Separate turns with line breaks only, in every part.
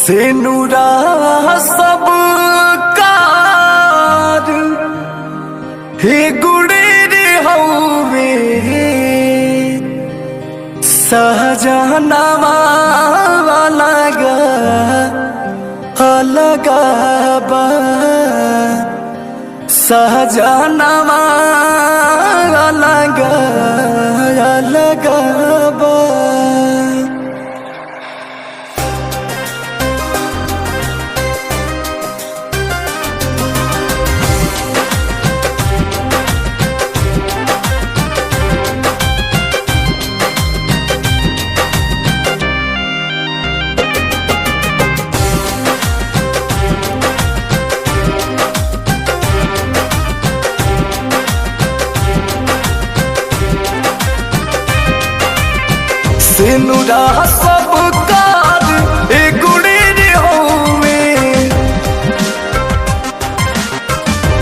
से नूरा सब कार हे गुड़े रे हवे सहजनवा लगा अलगा बा सहजनवा लगा अलगा बा। सेनुरा सब कार ए गुड़े रे होवे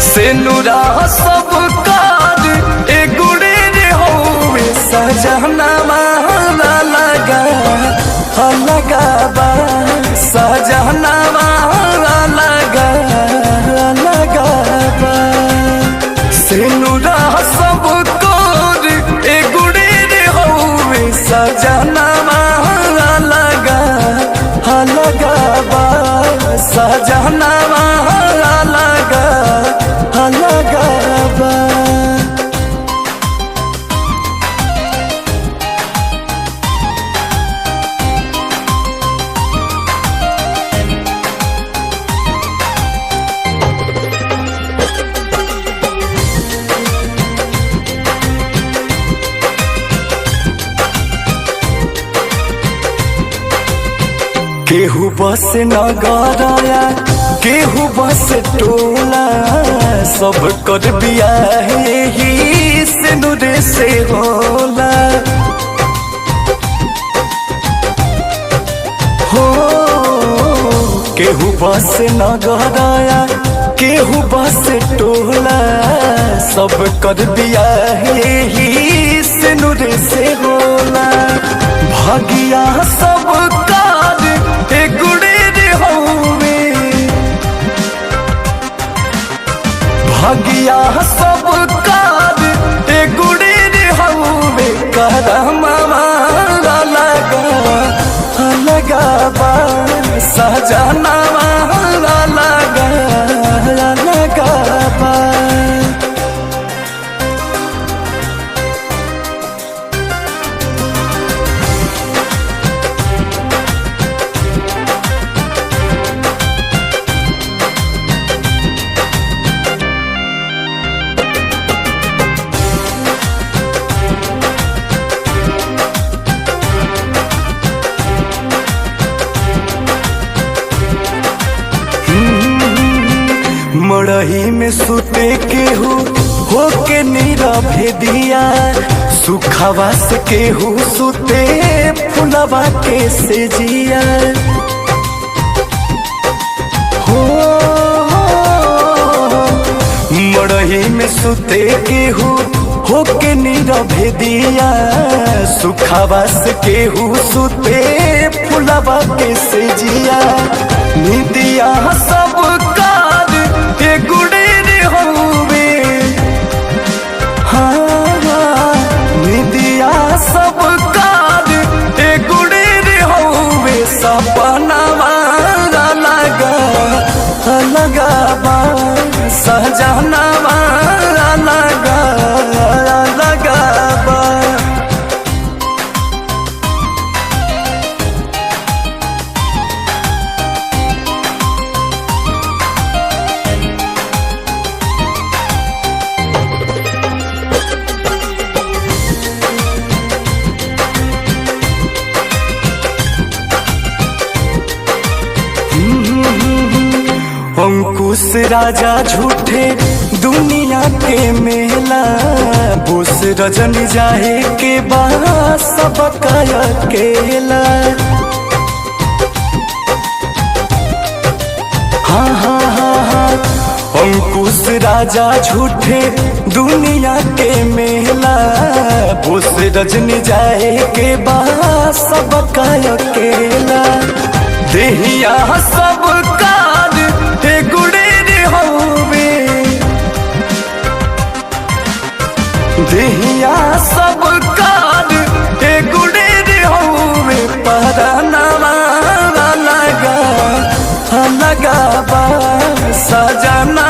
सेनुरा सब कार ए गुड़े रे होवे सहजनवा लगा अलगा बा सहजनवा लगा अलगा बा। सेनुरा सब कार ए गुड़े रे होवे सहजनवा लगा अलगा बा सहजनवा लगा अलगा बा। केहू बस नगरया केहू बस टोला सब कर बियाहे ही सिनुरे से होला हो। केहू बस नगरया केहू बस टोला सब कर बियाहे ही सिनुरे से होला भागिया सब कार ए गुड़े रे होवे भागिया सब कार ए गुड़े रे होवे करमवा लगा अलगा बा सहजनवा लगा अलगा बा। मड़ही में सुते केहू होके नीरवे दिया सुखवा से केहू सुते फुलवा के से जिया हो। मड़ही में सुते केहू होके नीरवे दिया सुखवा से केहू सुते फुलवा के से जिया निदिया सब कार ए गुड़े रे होवे हाँ निदिया सब कार ए गुड़े रे होवे सपनवा लगा अलगा बा सहजनवा लगा अलगा बा। अंकुश राजा झूठे दुनिया के मेला बोस रजन जाए के बाद सबका अकेला हाँ हाँ हाँ हाँ अंकुश राजा झूठे दुनिया के मेला बोस रजन जाए के बाद सबका अकेला देहिया सब कार हे गुड़ेर हवे, देहिया सब कार हे गुड़ेर हवे, परानवा लगा लगा बा सजना